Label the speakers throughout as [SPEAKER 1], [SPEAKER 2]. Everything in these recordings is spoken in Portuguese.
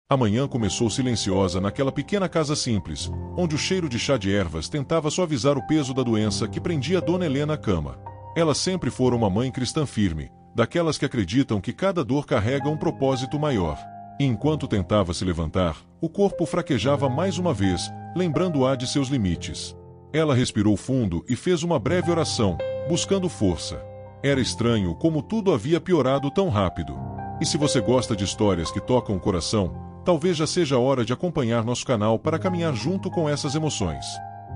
[SPEAKER 1] A manhã começou silenciosa naquela pequena casa simples, onde o cheiro de chá de ervas tentava suavizar o peso da doença que prendia Dona Helena à cama. Ela sempre fora uma mãe cristã firme, daquelas que acreditam que cada dor carrega um propósito maior. E enquanto tentava se levantar, o corpo fraquejava mais uma vez, lembrando-a de seus limites. Ela respirou fundo e fez uma breve oração, buscando força. Era estranho como tudo havia piorado tão rápido. E se você gosta de histórias que tocam o coração, talvez já seja hora de acompanhar nosso canal para caminhar junto com essas emoções.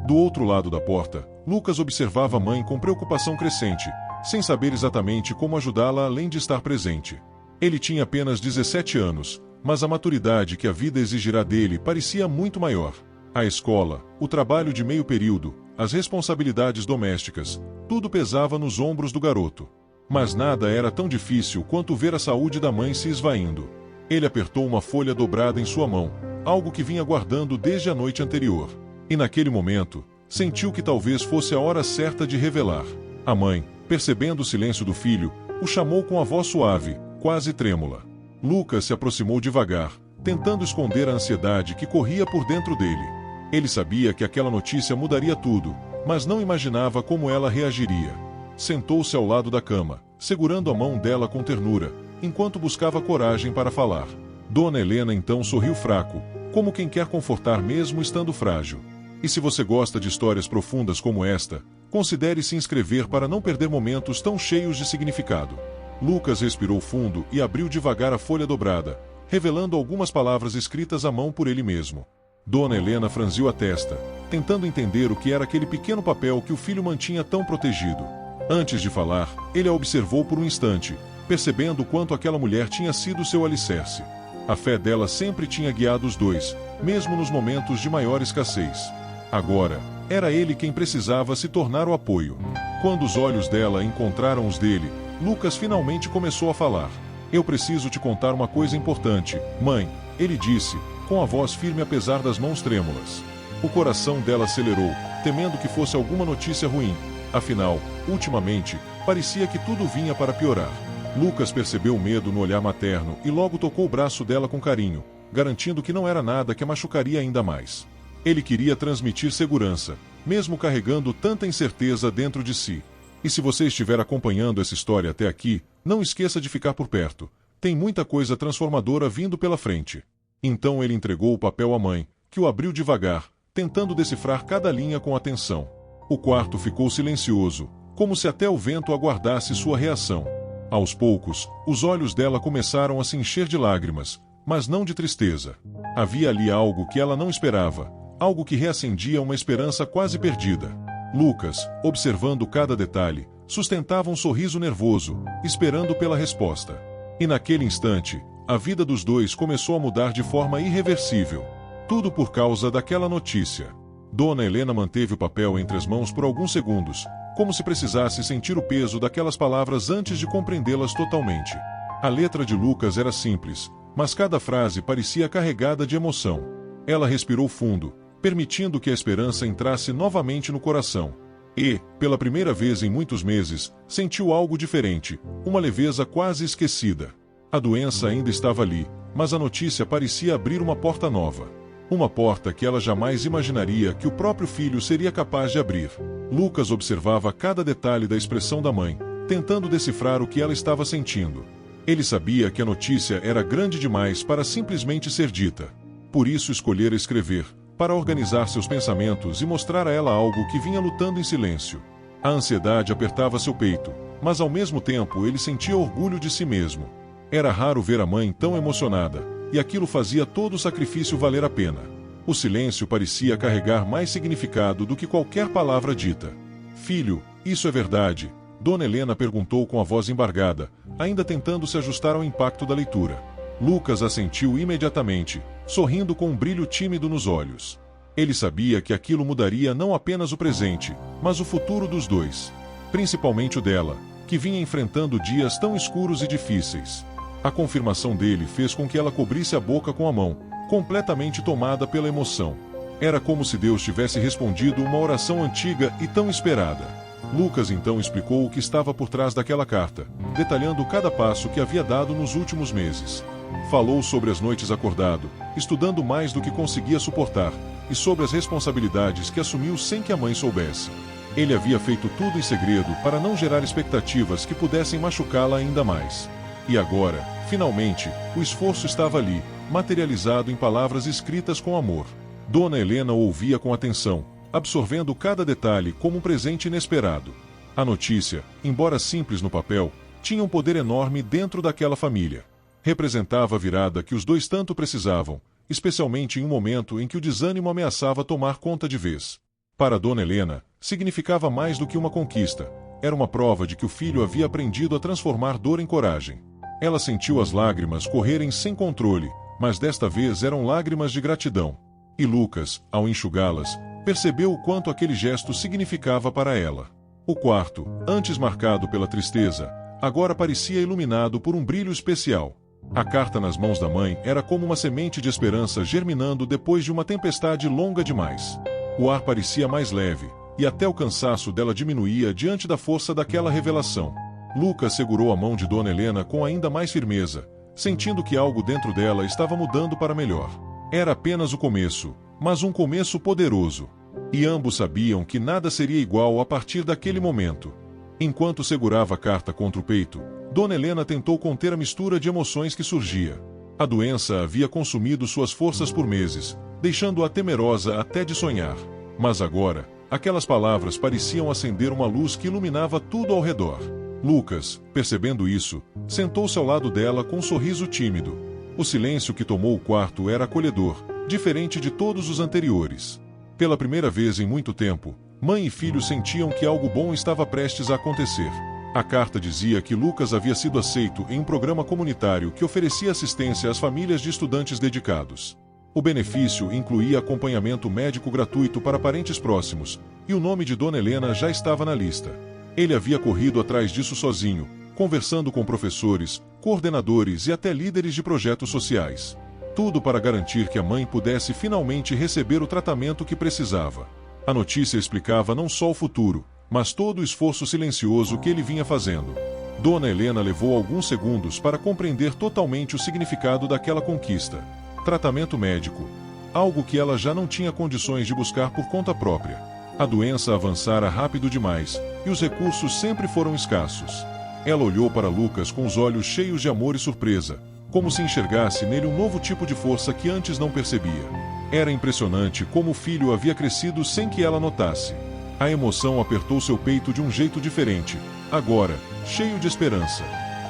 [SPEAKER 1] Do outro lado da porta, Lucas observava a mãe com preocupação crescente, sem saber exatamente como ajudá-la além de estar presente. Ele tinha apenas 17 anos, mas a maturidade que a vida exigirá dele parecia muito maior. A escola, o trabalho de meio período, as responsabilidades domésticas, tudo pesava nos ombros do garoto. Mas nada era tão difícil quanto ver a saúde da mãe se esvaindo. Ele apertou uma folha dobrada em sua mão, algo que vinha guardando desde a noite anterior. E naquele momento, sentiu que talvez fosse a hora certa de revelar. A mãe, percebendo o silêncio do filho, o chamou com a voz suave, quase trêmula. Lucas se aproximou devagar, tentando esconder a ansiedade que corria por dentro dele. Ele sabia que aquela notícia mudaria tudo, mas não imaginava como ela reagiria. Sentou-se ao lado da cama, segurando a mão dela com ternura, enquanto buscava coragem para falar. Dona Helena então sorriu fraco, como quem quer confortar mesmo estando frágil. E se você gosta de histórias profundas como esta, considere se inscrever para não perder momentos tão cheios de significado. Lucas respirou fundo e abriu devagar a folha dobrada, revelando algumas palavras escritas à mão por ele mesmo. Dona Helena franziu a testa, tentando entender o que era aquele pequeno papel que o filho mantinha tão protegido. Antes de falar, ele a observou por um instante, percebendo o quanto aquela mulher tinha sido seu alicerce. A fé dela sempre tinha guiado os dois, mesmo nos momentos de maior escassez. Agora, era ele quem precisava se tornar o apoio. Quando os olhos dela encontraram os dele, Lucas finalmente começou a falar. Eu preciso te contar uma coisa importante, mãe, ele disse, com a voz firme apesar das mãos trêmulas. O coração dela acelerou, temendo que fosse alguma notícia ruim. Afinal, ultimamente, parecia que tudo vinha para piorar. Lucas percebeu o medo no olhar materno e logo tocou o braço dela com carinho, garantindo que não era nada que a machucaria ainda mais. Ele queria transmitir segurança, mesmo carregando tanta incerteza dentro de si. E se você estiver acompanhando essa história até aqui, não esqueça de ficar por perto. Tem muita coisa transformadora vindo pela frente. Então ele entregou o papel à mãe, que o abriu devagar, tentando decifrar cada linha com atenção. O quarto ficou silencioso, como se até o vento aguardasse sua reação. Aos poucos, os olhos dela começaram a se encher de lágrimas, mas não de tristeza. Havia ali algo que ela não esperava, algo que reacendia uma esperança quase perdida. Lucas, observando cada detalhe, sustentava um sorriso nervoso, esperando pela resposta. E naquele instante, a vida dos dois começou a mudar de forma irreversível. Tudo por causa daquela notícia. Dona Helena manteve o papel entre as mãos por alguns segundos, como se precisasse sentir o peso daquelas palavras antes de compreendê-las totalmente. A letra de Lucas era simples, mas cada frase parecia carregada de emoção. Ela respirou fundo, permitindo que a esperança entrasse novamente no coração. E, pela primeira vez em muitos meses, sentiu algo diferente, uma leveza quase esquecida. A doença ainda estava ali, mas a notícia parecia abrir uma porta nova. Uma porta que ela jamais imaginaria que o próprio filho seria capaz de abrir. Lucas observava cada detalhe da expressão da mãe, tentando decifrar o que ela estava sentindo. Ele sabia que a notícia era grande demais para simplesmente ser dita. Por isso escolhera escrever, para organizar seus pensamentos e mostrar a ela algo que vinha lutando em silêncio. A ansiedade apertava seu peito, mas ao mesmo tempo ele sentia orgulho de si mesmo. Era raro ver a mãe tão emocionada, e aquilo fazia todo o sacrifício valer a pena. O silêncio parecia carregar mais significado do que qualquer palavra dita. Filho, isso é verdade? Dona Helena perguntou com a voz embargada, ainda tentando se ajustar ao impacto da leitura. Lucas assentiu imediatamente, sorrindo com um brilho tímido nos olhos. Ele sabia que aquilo mudaria não apenas o presente, mas o futuro dos dois. Principalmente o dela, que vinha enfrentando dias tão escuros e difíceis. A confirmação dele fez com que ela cobrisse a boca com a mão, completamente tomada pela emoção. Era como se Deus tivesse respondido uma oração antiga e tão esperada. Lucas então explicou o que estava por trás daquela carta, detalhando cada passo que havia dado nos últimos meses. Falou sobre as noites acordado, estudando mais do que conseguia suportar, e sobre as responsabilidades que assumiu sem que a mãe soubesse. Ele havia feito tudo em segredo para não gerar expectativas que pudessem machucá-la ainda mais. E agora, finalmente, o esforço estava ali, materializado em palavras escritas com amor. Dona Helena ouvia com atenção, absorvendo cada detalhe como um presente inesperado. A notícia, embora simples no papel, tinha um poder enorme dentro daquela família. Representava a virada que os dois tanto precisavam, especialmente em um momento em que o desânimo ameaçava tomar conta de vez. Para Dona Helena, significava mais do que uma conquista. Era uma prova de que o filho havia aprendido a transformar dor em coragem. Ela sentiu as lágrimas correrem sem controle, mas desta vez eram lágrimas de gratidão. E Lucas, ao enxugá-las, percebeu o quanto aquele gesto significava para ela. O quarto, antes marcado pela tristeza, agora parecia iluminado por um brilho especial. A carta nas mãos da mãe era como uma semente de esperança germinando depois de uma tempestade longa demais. O ar parecia mais leve, e até o cansaço dela diminuía diante da força daquela revelação. Lucas segurou a mão de Dona Helena com ainda mais firmeza, sentindo que algo dentro dela estava mudando para melhor. Era apenas o começo, mas um começo poderoso. E ambos sabiam que nada seria igual a partir daquele momento. Enquanto segurava a carta contra o peito, Dona Helena tentou conter a mistura de emoções que surgia. A doença havia consumido suas forças por meses, deixando-a temerosa até de sonhar. Mas agora, aquelas palavras pareciam acender uma luz que iluminava tudo ao redor. Lucas, percebendo isso, sentou-se ao lado dela com um sorriso tímido. O silêncio que tomou o quarto era acolhedor, diferente de todos os anteriores. Pela primeira vez em muito tempo, mãe e filho sentiam que algo bom estava prestes a acontecer. A carta dizia que Lucas havia sido aceito em um programa comunitário que oferecia assistência às famílias de estudantes dedicados. O benefício incluía acompanhamento médico gratuito para parentes próximos, e o nome de Dona Helena já estava na lista. Ele havia corrido atrás disso sozinho, conversando com professores, coordenadores e até líderes de projetos sociais. Tudo para garantir que a mãe pudesse finalmente receber o tratamento que precisava. A notícia explicava não só o futuro, mas todo o esforço silencioso que ele vinha fazendo. Dona Helena levou alguns segundos para compreender totalmente o significado daquela conquista. Tratamento médico. Algo que ela já não tinha condições de buscar por conta própria. A doença avançara rápido demais, e os recursos sempre foram escassos. Ela olhou para Lucas com os olhos cheios de amor e surpresa, como se enxergasse nele um novo tipo de força que antes não percebia. Era impressionante como o filho havia crescido sem que ela notasse. A emoção apertou seu peito de um jeito diferente, agora, cheio de esperança.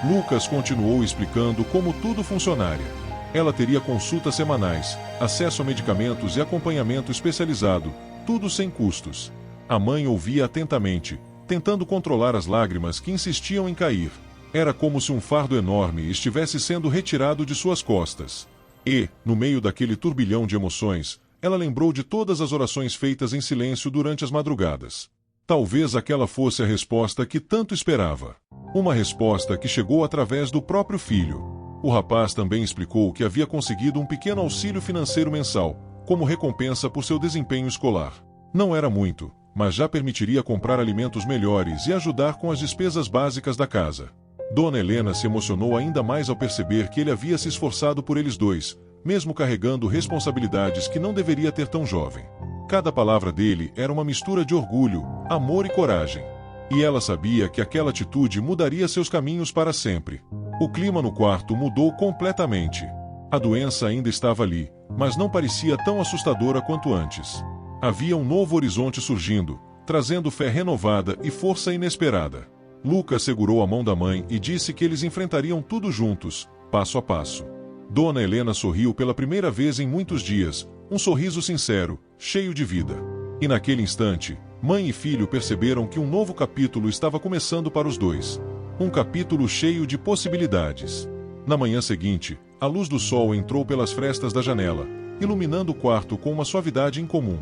[SPEAKER 1] Lucas continuou explicando como tudo funcionaria. Ela teria consultas semanais, acesso a medicamentos e acompanhamento especializado, tudo sem custos. A mãe ouvia atentamente, tentando controlar as lágrimas que insistiam em cair. Era como se um fardo enorme estivesse sendo retirado de suas costas. E, no meio daquele turbilhão de emoções, ela lembrou de todas as orações feitas em silêncio durante as madrugadas. Talvez aquela fosse a resposta que tanto esperava. Uma resposta que chegou através do próprio filho. O rapaz também explicou que havia conseguido um pequeno auxílio financeiro mensal, como recompensa por seu desempenho escolar. Não era muito, mas já permitiria comprar alimentos melhores e ajudar com as despesas básicas da casa. Dona Helena se emocionou ainda mais ao perceber que ele havia se esforçado por eles dois, mesmo carregando responsabilidades que não deveria ter tão jovem. Cada palavra dele era uma mistura de orgulho, amor e coragem. E ela sabia que aquela atitude mudaria seus caminhos para sempre. O clima no quarto mudou completamente. A doença ainda estava ali, mas não parecia tão assustadora quanto antes. Havia um novo horizonte surgindo, trazendo fé renovada e força inesperada. Lucas segurou a mão da mãe e disse que eles enfrentariam tudo juntos, passo a passo. Dona Helena sorriu pela primeira vez em muitos dias, um sorriso sincero, cheio de vida. E naquele instante, mãe e filho perceberam que um novo capítulo estava começando para os dois. Um capítulo cheio de possibilidades. Na manhã seguinte, a luz do sol entrou pelas frestas da janela, iluminando o quarto com uma suavidade incomum.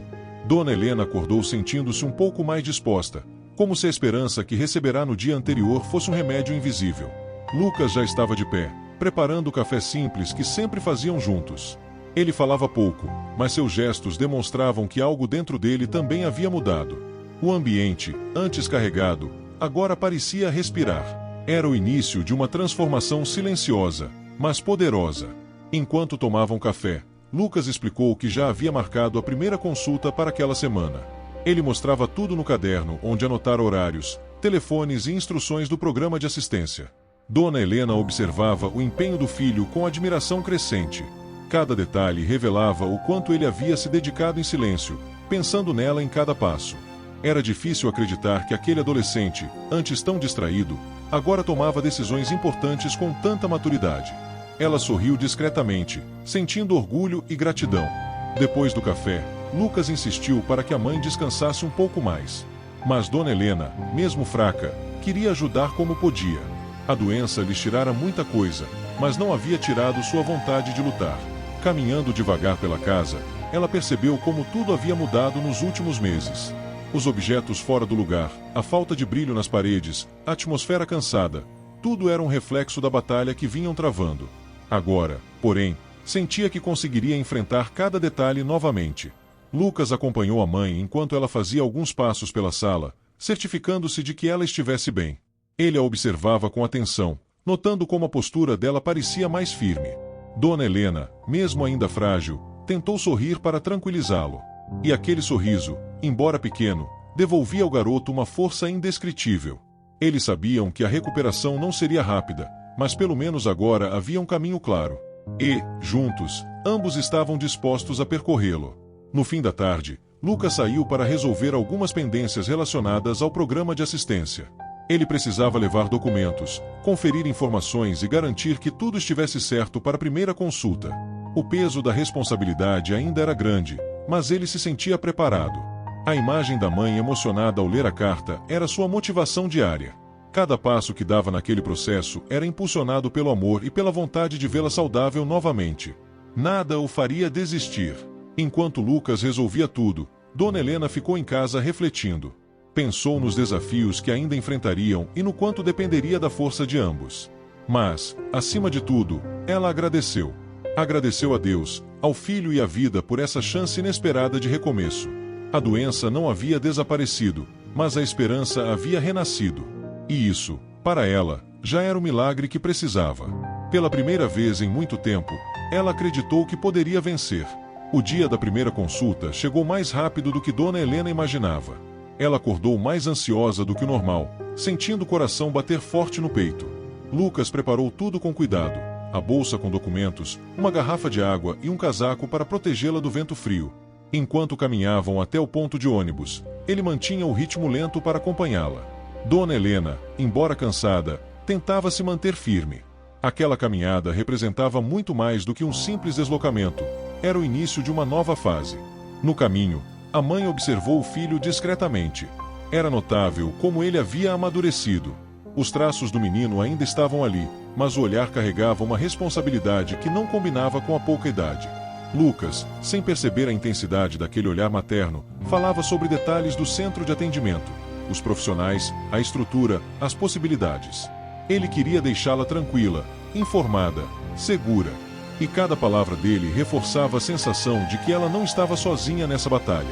[SPEAKER 1] Dona Helena acordou sentindo-se um pouco mais disposta, como se a esperança que receberá no dia anterior fosse um remédio invisível. Lucas já estava de pé, preparando o café simples que sempre faziam juntos. Ele falava pouco, mas seus gestos demonstravam que algo dentro dele também havia mudado. O ambiente, antes carregado, agora parecia respirar. Era o início de uma transformação silenciosa, mas poderosa. Enquanto tomavam café, Lucas explicou que já havia marcado a primeira consulta para aquela semana. Ele mostrava tudo no caderno, onde anotara horários, telefones e instruções do programa de assistência. Dona Helena observava o empenho do filho com admiração crescente. Cada detalhe revelava o quanto ele havia se dedicado em silêncio, pensando nela em cada passo. Era difícil acreditar que aquele adolescente, antes tão distraído, agora tomava decisões importantes com tanta maturidade. Ela sorriu discretamente, sentindo orgulho e gratidão. Depois do café, Lucas insistiu para que a mãe descansasse um pouco mais. Mas Dona Helena, mesmo fraca, queria ajudar como podia. A doença lhes tirara muita coisa, mas não havia tirado sua vontade de lutar. Caminhando devagar pela casa, ela percebeu como tudo havia mudado nos últimos meses. Os objetos fora do lugar, a falta de brilho nas paredes, a atmosfera cansada, tudo era um reflexo da batalha que vinham travando. Agora, porém, sentia que conseguiria enfrentar cada detalhe novamente. Lucas acompanhou a mãe enquanto ela fazia alguns passos pela sala, certificando-se de que ela estivesse bem. Ele a observava com atenção, notando como a postura dela parecia mais firme. Dona Helena, mesmo ainda frágil, tentou sorrir para tranquilizá-lo. E aquele sorriso, embora pequeno, devolvia ao garoto uma força indescritível. Eles sabiam que a recuperação não seria rápida, mas pelo menos agora havia um caminho claro. E, juntos, ambos estavam dispostos a percorrê-lo. No fim da tarde, Lucas saiu para resolver algumas pendências relacionadas ao programa de assistência. Ele precisava levar documentos, conferir informações e garantir que tudo estivesse certo para a primeira consulta. O peso da responsabilidade ainda era grande, mas ele se sentia preparado. A imagem da mãe emocionada ao ler a carta era sua motivação diária. Cada passo que dava naquele processo era impulsionado pelo amor e pela vontade de vê-la saudável novamente. Nada o faria desistir. Enquanto Lucas resolvia tudo, Dona Helena ficou em casa refletindo. Pensou nos desafios que ainda enfrentariam e no quanto dependeria da força de ambos. Mas, acima de tudo, ela agradeceu. Agradeceu a Deus, ao filho e à vida por essa chance inesperada de recomeço. A doença não havia desaparecido, mas a esperança havia renascido. E isso, para ela, já era o milagre que precisava. Pela primeira vez em muito tempo, ela acreditou que poderia vencer. O dia da primeira consulta chegou mais rápido do que Dona Helena imaginava. Ela acordou mais ansiosa do que o normal, sentindo o coração bater forte no peito. Lucas preparou tudo com cuidado: a bolsa com documentos, uma garrafa de água e um casaco para protegê-la do vento frio. Enquanto caminhavam até o ponto de ônibus, ele mantinha o ritmo lento para acompanhá-la. Dona Helena, embora cansada, tentava se manter firme. Aquela caminhada representava muito mais do que um simples deslocamento. Era o início de uma nova fase. No caminho, a mãe observou o filho discretamente. Era notável como ele havia amadurecido. Os traços do menino ainda estavam ali, mas o olhar carregava uma responsabilidade que não combinava com a pouca idade. Lucas, sem perceber a intensidade daquele olhar materno, falava sobre detalhes do centro de atendimento, os profissionais, a estrutura, as possibilidades. Ele queria deixá-la tranquila, informada, segura. E cada palavra dele reforçava a sensação de que ela não estava sozinha nessa batalha.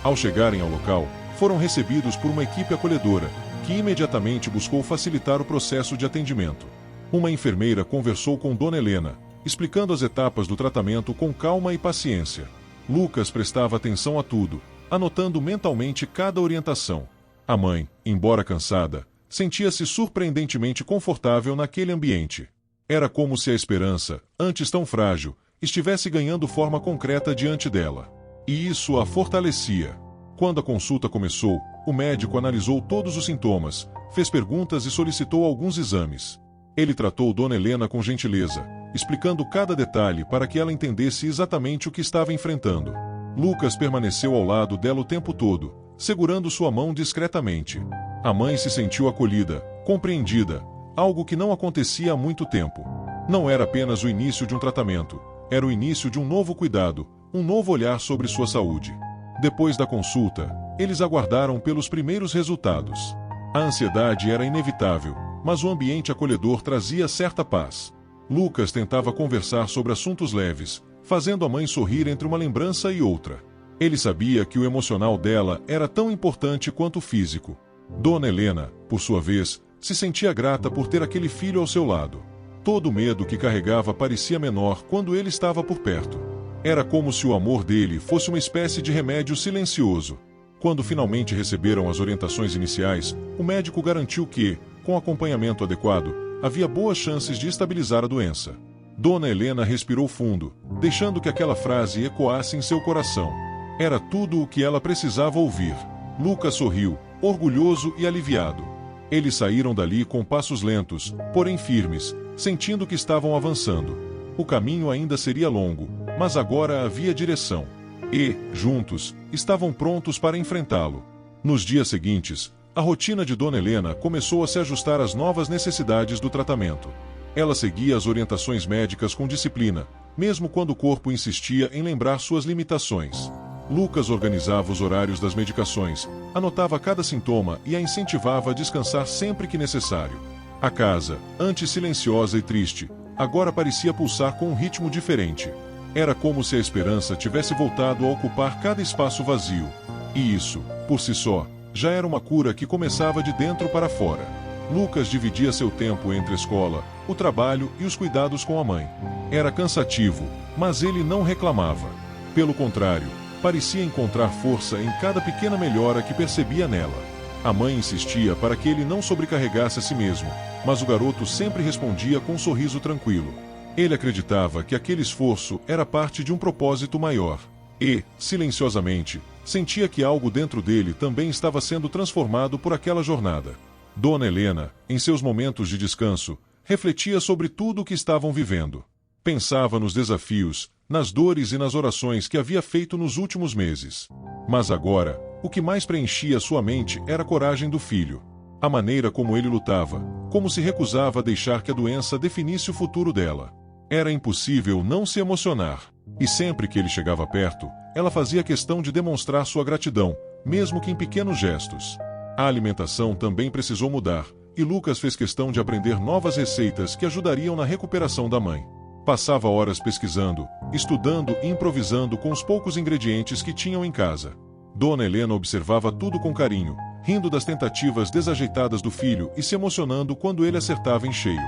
[SPEAKER 1] Ao chegarem ao local, foram recebidos por uma equipe acolhedora, que imediatamente buscou facilitar o processo de atendimento. Uma enfermeira conversou com Dona Helena, explicando as etapas do tratamento com calma e paciência. Lucas prestava atenção a tudo, anotando mentalmente cada orientação. A mãe, embora cansada, sentia-se surpreendentemente confortável naquele ambiente. Era como se a esperança, antes tão frágil, estivesse ganhando forma concreta diante dela. E isso a fortalecia. Quando a consulta começou, o médico analisou todos os sintomas, fez perguntas e solicitou alguns exames. Ele tratou Dona Helena com gentileza, explicando cada detalhe para que ela entendesse exatamente o que estava enfrentando. Lucas permaneceu ao lado dela o tempo todo, segurando sua mão discretamente. A mãe se sentiu acolhida, compreendida, algo que não acontecia há muito tempo. Não era apenas o início de um tratamento, era o início de um novo cuidado, um novo olhar sobre sua saúde. Depois da consulta, eles aguardaram pelos primeiros resultados. A ansiedade era inevitável, mas o ambiente acolhedor trazia certa paz. Lucas tentava conversar sobre assuntos leves, fazendo a mãe sorrir entre uma lembrança e outra. Ele sabia que o emocional dela era tão importante quanto o físico. Dona Helena, por sua vez, se sentia grata por ter aquele filho ao seu lado. Todo o medo que carregava parecia menor quando ele estava por perto. Era como se o amor dele fosse uma espécie de remédio silencioso. Quando finalmente receberam as orientações iniciais, o médico garantiu que, com acompanhamento adequado, havia boas chances de estabilizar a doença. Dona Helena respirou fundo, deixando que aquela frase ecoasse em seu coração. Era tudo o que ela precisava ouvir. Lucas sorriu, orgulhoso e aliviado. Eles saíram dali com passos lentos, porém firmes, sentindo que estavam avançando. O caminho ainda seria longo, mas agora havia direção. E, juntos, estavam prontos para enfrentá-lo. Nos dias seguintes, a rotina de Dona Helena começou a se ajustar às novas necessidades do tratamento. Ela seguia as orientações médicas com disciplina, mesmo quando o corpo insistia em lembrar suas limitações. Lucas organizava os horários das medicações, anotava cada sintoma e a incentivava a descansar sempre que necessário. A casa, antes silenciosa e triste, agora parecia pulsar com um ritmo diferente. Era como se a esperança tivesse voltado a ocupar cada espaço vazio. E isso, por si só, já era uma cura que começava de dentro para fora. Lucas dividia seu tempo entre a escola, o trabalho e os cuidados com a mãe. Era cansativo, mas ele não reclamava. Pelo contrário, parecia encontrar força em cada pequena melhora que percebia nela. A mãe insistia para que ele não sobrecarregasse a si mesmo, mas o garoto sempre respondia com um sorriso tranquilo. Ele acreditava que aquele esforço era parte de um propósito maior. E, silenciosamente, sentia que algo dentro dele também estava sendo transformado por aquela jornada. Dona Helena, em seus momentos de descanso, refletia sobre tudo o que estavam vivendo. Pensava nos desafios, nas dores e nas orações que havia feito nos últimos meses. Mas agora, o que mais preenchia sua mente era a coragem do filho. A maneira como ele lutava, como se recusava a deixar que a doença definisse o futuro dela. Era impossível não se emocionar. E sempre que ele chegava perto, ela fazia questão de demonstrar sua gratidão, mesmo que em pequenos gestos. A alimentação também precisou mudar, e Lucas fez questão de aprender novas receitas que ajudariam na recuperação da mãe. Passava horas pesquisando, estudando e improvisando com os poucos ingredientes que tinham em casa. Dona Helena observava tudo com carinho, rindo das tentativas desajeitadas do filho e se emocionando quando ele acertava em cheio.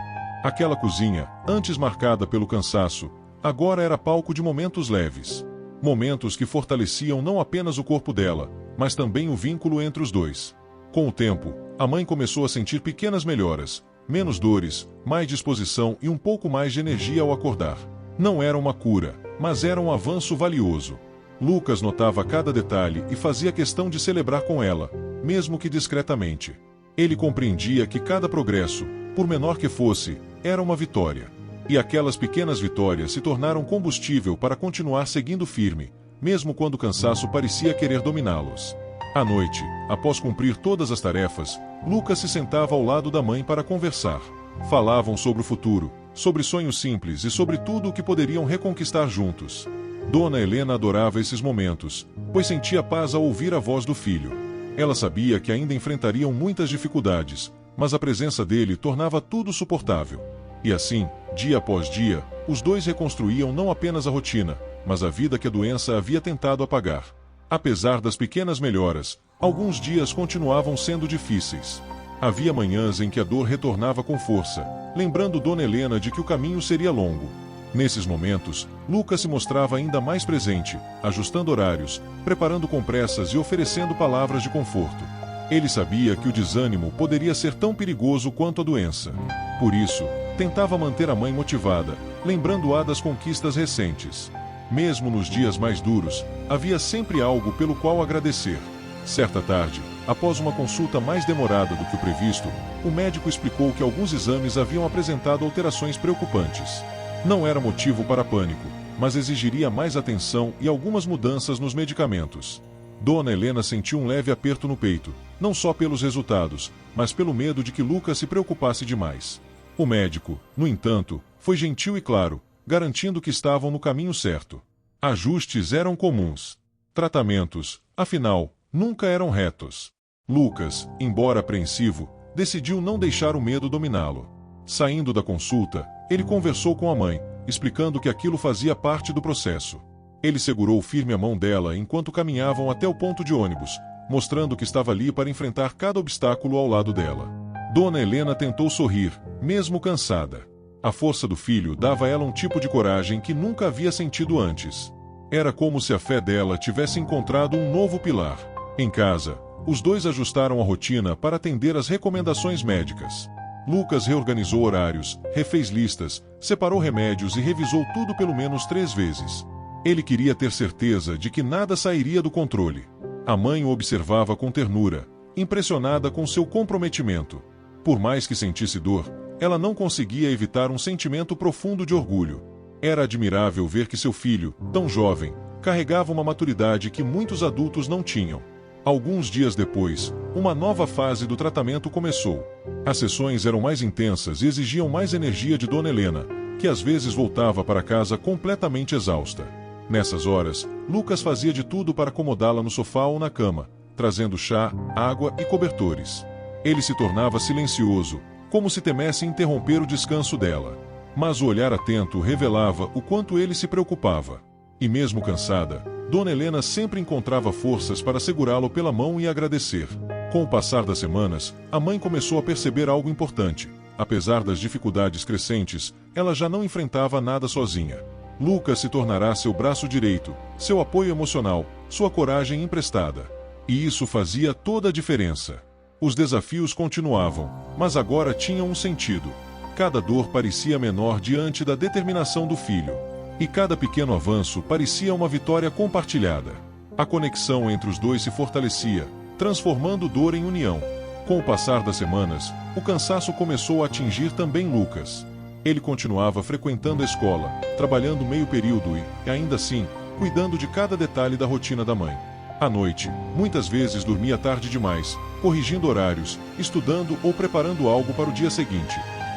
[SPEAKER 1] Aquela cozinha, antes marcada pelo cansaço, agora era palco de momentos leves. Momentos que fortaleciam não apenas o corpo dela, mas também o vínculo entre os dois. Com o tempo, a mãe começou a sentir pequenas melhoras, menos dores, mais disposição e um pouco mais de energia ao acordar. Não era uma cura, mas era um avanço valioso. Lucas notava cada detalhe e fazia questão de celebrar com ela, mesmo que discretamente. Ele compreendia que cada progresso, por menor que fosse, era uma vitória. E aquelas pequenas vitórias se tornaram combustível para continuar seguindo firme, mesmo quando o cansaço parecia querer dominá-los. À noite, após cumprir todas as tarefas, Lucas se sentava ao lado da mãe para conversar. Falavam sobre o futuro, sobre sonhos simples e sobre tudo o que poderiam reconquistar juntos. Dona Helena adorava esses momentos, pois sentia paz ao ouvir a voz do filho. Ela sabia que ainda enfrentariam muitas dificuldades, mas a presença dele tornava tudo suportável. E assim, dia após dia, os dois reconstruíam não apenas a rotina, mas a vida que a doença havia tentado apagar. Apesar das pequenas melhoras, alguns dias continuavam sendo difíceis. Havia manhãs em que a dor retornava com força, lembrando Dona Helena de que o caminho seria longo. Nesses momentos, Lucas se mostrava ainda mais presente, ajustando horários, preparando compressas e oferecendo palavras de conforto. Ele sabia que o desânimo poderia ser tão perigoso quanto a doença. Por isso, tentava manter a mãe motivada, lembrando-a das conquistas recentes. Mesmo nos dias mais duros, havia sempre algo pelo qual agradecer. Certa tarde, após uma consulta mais demorada do que o previsto, o médico explicou que alguns exames haviam apresentado alterações preocupantes. Não era motivo para pânico, mas exigiria mais atenção e algumas mudanças nos medicamentos. Dona Helena sentiu um leve aperto no peito, não só pelos resultados, mas pelo medo de que Lucas se preocupasse demais. O médico, no entanto, foi gentil e claro, garantindo que estavam no caminho certo. Ajustes eram comuns. Tratamentos, afinal, nunca eram retos. Lucas, embora apreensivo, decidiu não deixar o medo dominá-lo. Saindo da consulta, ele conversou com a mãe, explicando que aquilo fazia parte do processo. Ele segurou firme a mão dela enquanto caminhavam até o ponto de ônibus, mostrando que estava ali para enfrentar cada obstáculo ao lado dela. Dona Helena tentou sorrir, mesmo cansada. A força do filho dava a ela um tipo de coragem que nunca havia sentido antes. Era como se a fé dela tivesse encontrado um novo pilar. Em casa, os dois ajustaram a rotina para atender às recomendações médicas. Lucas reorganizou horários, refez listas, separou remédios e revisou tudo pelo menos 3 vezes. Ele queria ter certeza de que nada sairia do controle. A mãe o observava com ternura, impressionada com seu comprometimento. Por mais que sentisse dor, ela não conseguia evitar um sentimento profundo de orgulho. Era admirável ver que seu filho, tão jovem, carregava uma maturidade que muitos adultos não tinham. Alguns dias depois, uma nova fase do tratamento começou. As sessões eram mais intensas e exigiam mais energia de Dona Helena, que às vezes voltava para casa completamente exausta. Nessas horas, Lucas fazia de tudo para acomodá-la no sofá ou na cama, trazendo chá, água e cobertores. Ele se tornava silencioso, como se temesse interromper o descanso dela. Mas o olhar atento revelava o quanto ele se preocupava. E mesmo cansada, Dona Helena sempre encontrava forças para segurá-lo pela mão e agradecer. Com o passar das semanas, a mãe começou a perceber algo importante. Apesar das dificuldades crescentes, ela já não enfrentava nada sozinha. Lucas se tornará seu braço direito, seu apoio emocional, sua coragem emprestada. E isso fazia toda a diferença. Os desafios continuavam, mas agora tinham um sentido. Cada dor parecia menor diante da determinação do filho. E cada pequeno avanço parecia uma vitória compartilhada. A conexão entre os dois se fortalecia, transformando dor em união. Com o passar das semanas, o cansaço começou a atingir também Lucas. Ele continuava frequentando a escola, trabalhando meio período e, ainda assim, cuidando de cada detalhe da rotina da mãe. À noite, muitas vezes dormia tarde demais, corrigindo horários, estudando ou preparando algo para o dia seguinte.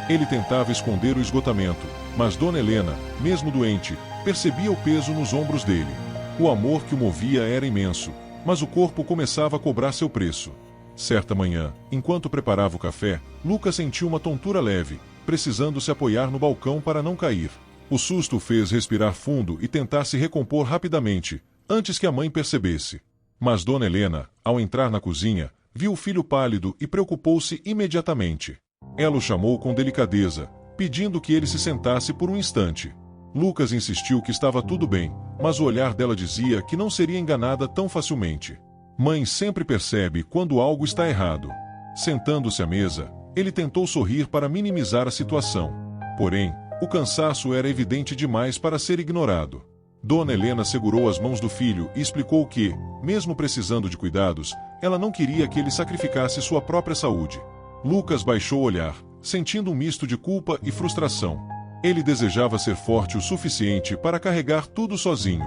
[SPEAKER 1] Ele tentava esconder o esgotamento, mas Dona Helena, mesmo doente, percebia o peso nos ombros dele. O amor que o movia era imenso, mas o corpo começava a cobrar seu preço. Certa manhã, enquanto preparava o café, Lucas sentiu uma tontura leve, precisando se apoiar no balcão para não cair. O susto o fez respirar fundo e tentar se recompor rapidamente, antes que a mãe percebesse. Mas Dona Helena, ao entrar na cozinha, viu o filho pálido e preocupou-se imediatamente. Ela o chamou com delicadeza, pedindo que ele se sentasse por um instante. Lucas insistiu que estava tudo bem, mas o olhar dela dizia que não seria enganada tão facilmente. Mãe sempre percebe quando algo está errado. Sentando-se à mesa, ele tentou sorrir para minimizar a situação. Porém, o cansaço era evidente demais para ser ignorado. Dona Helena segurou as mãos do filho e explicou que, mesmo precisando de cuidados, ela não queria que ele sacrificasse sua própria saúde. Lucas baixou o olhar, sentindo um misto de culpa e frustração. Ele desejava ser forte o suficiente para carregar tudo sozinho.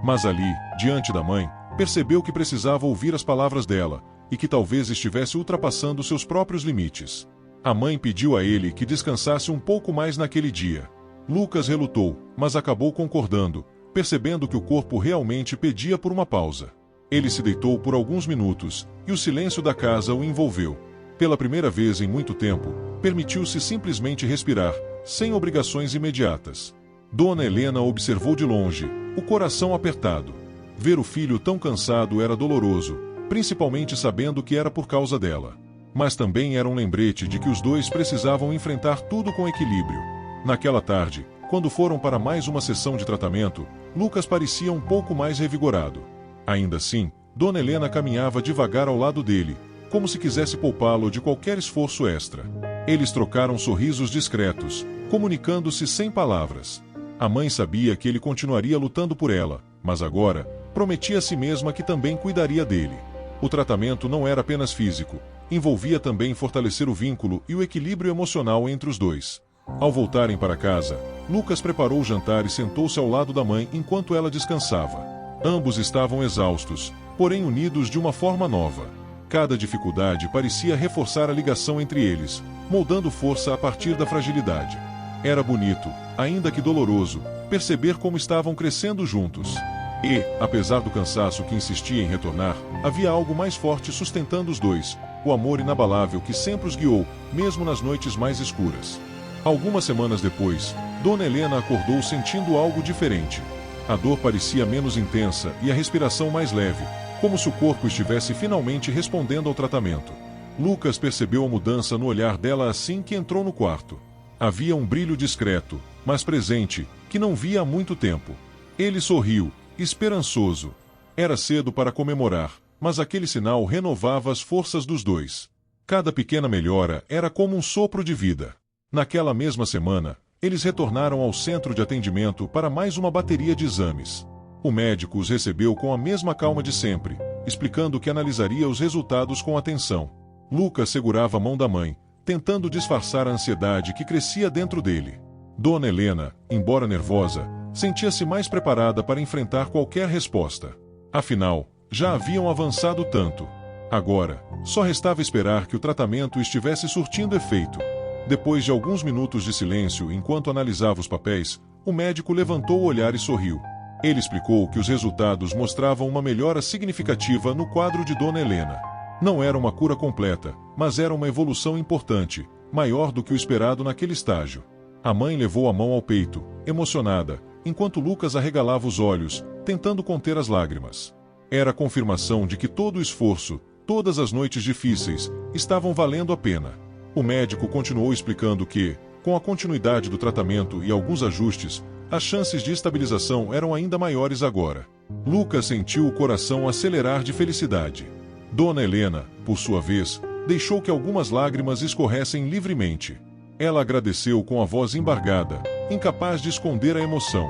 [SPEAKER 1] Mas ali, diante da mãe, percebeu que precisava ouvir as palavras dela, e que talvez estivesse ultrapassando seus próprios limites. A mãe pediu a ele que descansasse um pouco mais naquele dia. Lucas relutou, mas acabou concordando, percebendo que o corpo realmente pedia por uma pausa. Ele se deitou por alguns minutos, e o silêncio da casa o envolveu. Pela primeira vez em muito tempo, permitiu-se simplesmente respirar, sem obrigações imediatas. Dona Helena observou de longe, o coração apertado. Ver o filho tão cansado era doloroso, principalmente sabendo que era por causa dela. Mas também era um lembrete de que os dois precisavam enfrentar tudo com equilíbrio. Naquela tarde, quando foram para mais uma sessão de tratamento, Lucas parecia um pouco mais revigorado. Ainda assim, Dona Helena caminhava devagar ao lado dele, como se quisesse poupá-lo de qualquer esforço extra. Eles trocaram sorrisos discretos, comunicando-se sem palavras. A mãe sabia que ele continuaria lutando por ela, mas agora, prometia a si mesma que também cuidaria dele. O tratamento não era apenas físico, envolvia também fortalecer o vínculo e o equilíbrio emocional entre os dois. Ao voltarem para casa, Lucas preparou o jantar e sentou-se ao lado da mãe enquanto ela descansava. Ambos estavam exaustos, porém unidos de uma forma nova. Cada dificuldade parecia reforçar a ligação entre eles, moldando força a partir da fragilidade. Era bonito, ainda que doloroso, perceber como estavam crescendo juntos. E, apesar do cansaço que insistia em retornar, havia algo mais forte sustentando os dois, o amor inabalável que sempre os guiou, mesmo nas noites mais escuras. Algumas semanas depois, Dona Helena acordou sentindo algo diferente. A dor parecia menos intensa e a respiração mais leve, como se o corpo estivesse finalmente respondendo ao tratamento. Lucas percebeu a mudança no olhar dela assim que entrou no quarto. Havia um brilho discreto, mas presente, que não via há muito tempo. Ele sorriu, esperançoso. Era cedo para comemorar, mas aquele sinal renovava as forças dos dois. Cada pequena melhora era como um sopro de vida. Naquela mesma semana, eles retornaram ao centro de atendimento para mais uma bateria de exames. O médico os recebeu com a mesma calma de sempre, explicando que analisaria os resultados com atenção. Lucas segurava a mão da mãe, tentando disfarçar a ansiedade que crescia dentro dele. Dona Helena, embora nervosa, sentia-se mais preparada para enfrentar qualquer resposta. Afinal, já haviam avançado tanto. Agora, só restava esperar que o tratamento estivesse surtindo efeito. Depois de alguns minutos de silêncio enquanto analisava os papéis, o médico levantou o olhar e sorriu. Ele explicou que os resultados mostravam uma melhora significativa no quadro de Dona Helena. Não era uma cura completa, mas era uma evolução importante, maior do que o esperado naquele estágio. A mãe levou a mão ao peito, emocionada, enquanto Lucas arregalava os olhos, tentando conter as lágrimas. Era a confirmação de que todo o esforço, todas as noites difíceis, estavam valendo a pena. O médico continuou explicando que, com a continuidade do tratamento e alguns ajustes, as chances de estabilização eram ainda maiores agora. Lucas sentiu o coração acelerar de felicidade. Dona Helena, por sua vez, deixou que algumas lágrimas escorressem livremente. Ela agradeceu com a voz embargada, incapaz de esconder a emoção.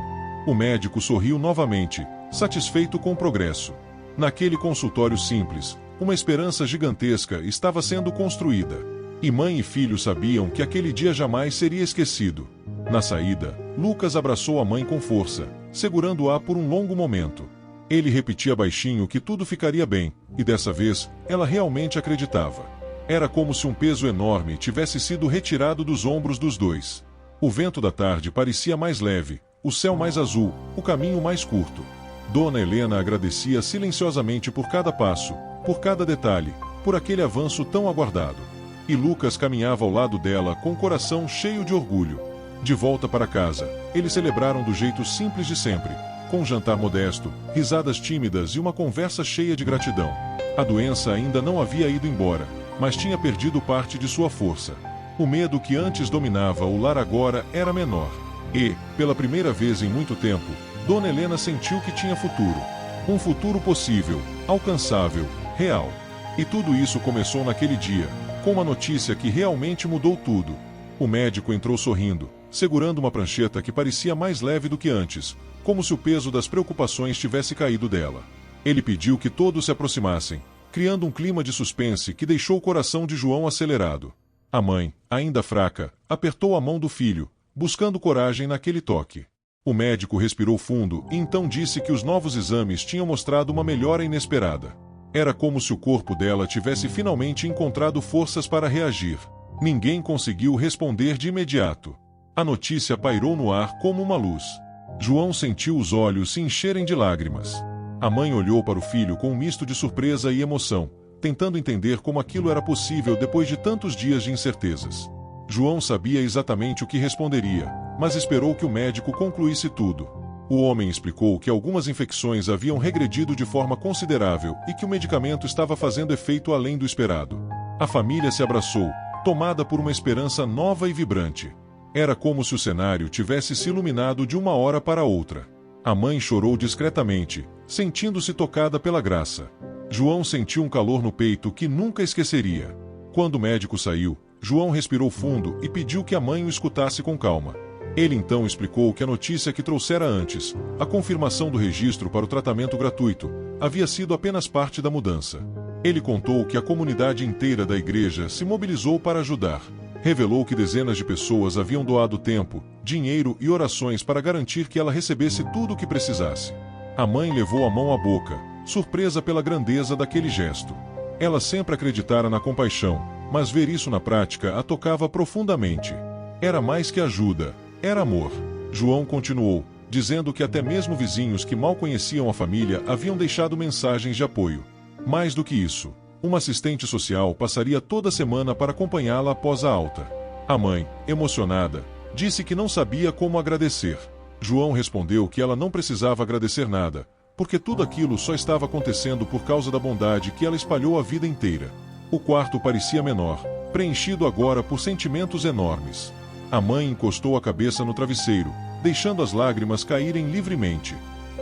[SPEAKER 1] O médico sorriu novamente, satisfeito com o progresso. Naquele consultório simples, uma esperança gigantesca estava sendo construída. E mãe e filho sabiam que aquele dia jamais seria esquecido. Na saída, Lucas abraçou a mãe com força, segurando-a por um longo momento. Ele repetia baixinho que tudo ficaria bem, e dessa vez, ela realmente acreditava. Era como se um peso enorme tivesse sido retirado dos ombros dos dois. O vento da tarde parecia mais leve, o céu mais azul, o caminho mais curto. Dona Helena agradecia silenciosamente por cada passo, por cada detalhe, por aquele avanço tão aguardado. E Lucas caminhava ao lado dela com o coração cheio de orgulho. De volta para casa, eles celebraram do jeito simples de sempre, com um jantar modesto, risadas tímidas e uma conversa cheia de gratidão. A doença ainda não havia ido embora, mas tinha perdido parte de sua força. O medo que antes dominava o lar agora era menor. E, pela primeira vez em muito tempo, Dona Helena sentiu que tinha futuro. Um futuro possível, alcançável, real. E tudo isso começou naquele dia, com uma notícia que realmente mudou tudo. O médico entrou sorrindo, segurando uma prancheta que parecia mais leve do que antes, como se o peso das preocupações tivesse caído dela. Ele pediu que todos se aproximassem, criando um clima de suspense que deixou o coração de João acelerado. A mãe, ainda fraca, apertou a mão do filho, buscando coragem naquele toque. O médico respirou fundo e então disse que os novos exames tinham mostrado uma melhora inesperada. Era como se o corpo dela tivesse finalmente encontrado forças para reagir. Ninguém conseguiu responder de imediato. A notícia pairou no ar como uma luz. João sentiu os olhos se encherem de lágrimas. A mãe olhou para o filho com um misto de surpresa e emoção, tentando entender como aquilo era possível depois de tantos dias de incertezas. João sabia exatamente o que responderia, mas esperou que o médico concluísse tudo. O homem explicou que algumas infecções haviam regredido de forma considerável e que o medicamento estava fazendo efeito além do esperado. A família se abraçou, tomada por uma esperança nova e vibrante. Era como se o cenário tivesse se iluminado de uma hora para outra. A mãe chorou discretamente, sentindo-se tocada pela graça. João sentiu um calor no peito que nunca esqueceria. Quando o médico saiu, João respirou fundo e pediu que a mãe o escutasse com calma. Ele então explicou que a notícia que trouxera antes, a confirmação do registro para o tratamento gratuito, havia sido apenas parte da mudança. Ele contou que a comunidade inteira da igreja se mobilizou para ajudar. Revelou que dezenas de pessoas haviam doado tempo, dinheiro e orações para garantir que ela recebesse tudo o que precisasse. A mãe levou a mão à boca, surpresa pela grandeza daquele gesto. Ela sempre acreditara na compaixão, mas ver isso na prática a tocava profundamente. Era mais que ajuda, era amor. João continuou, dizendo que até mesmo vizinhos que mal conheciam a família haviam deixado mensagens de apoio. Mais do que isso, uma assistente social passaria toda semana para acompanhá-la após a alta. A mãe, emocionada, disse que não sabia como agradecer. João respondeu que ela não precisava agradecer nada, porque tudo aquilo só estava acontecendo por causa da bondade que ela espalhou a vida inteira. O quarto parecia menor, preenchido agora por sentimentos enormes. A mãe encostou a cabeça no travesseiro, deixando as lágrimas caírem livremente.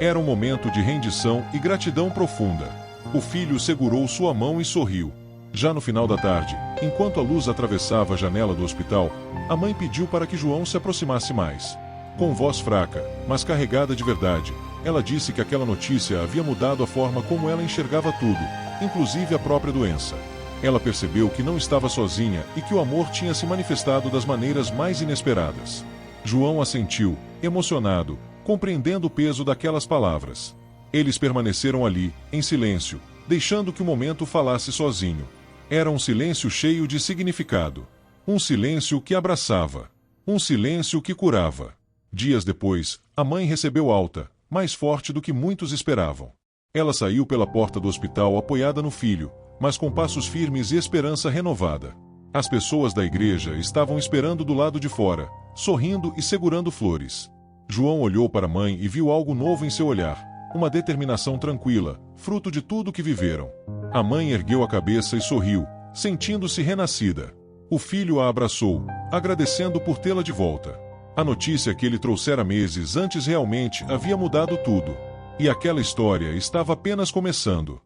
[SPEAKER 1] Era um momento de rendição e gratidão profunda. O filho segurou sua mão e sorriu. Já no final da tarde, enquanto a luz atravessava a janela do hospital, a mãe pediu para que João se aproximasse mais. Com voz fraca, mas carregada de verdade, ela disse que aquela notícia havia mudado a forma como ela enxergava tudo, inclusive a própria doença. Ela percebeu que não estava sozinha e que o amor tinha se manifestado das maneiras mais inesperadas. João assentiu, emocionado, compreendendo o peso daquelas palavras. Eles permaneceram ali, em silêncio, deixando que o momento falasse sozinho. Era um silêncio cheio de significado. Um silêncio que abraçava. Um silêncio que curava. Dias depois, a mãe recebeu alta, mais forte do que muitos esperavam. Ela saiu pela porta do hospital apoiada no filho, mas com passos firmes e esperança renovada. As pessoas da igreja estavam esperando do lado de fora, sorrindo e segurando flores. João olhou para a mãe e viu algo novo em seu olhar, uma determinação tranquila, fruto de tudo que viveram. A mãe ergueu a cabeça e sorriu, sentindo-se renascida. O filho a abraçou, agradecendo por tê-la de volta. A notícia que ele trouxera meses antes realmente havia mudado tudo. E aquela história estava apenas começando.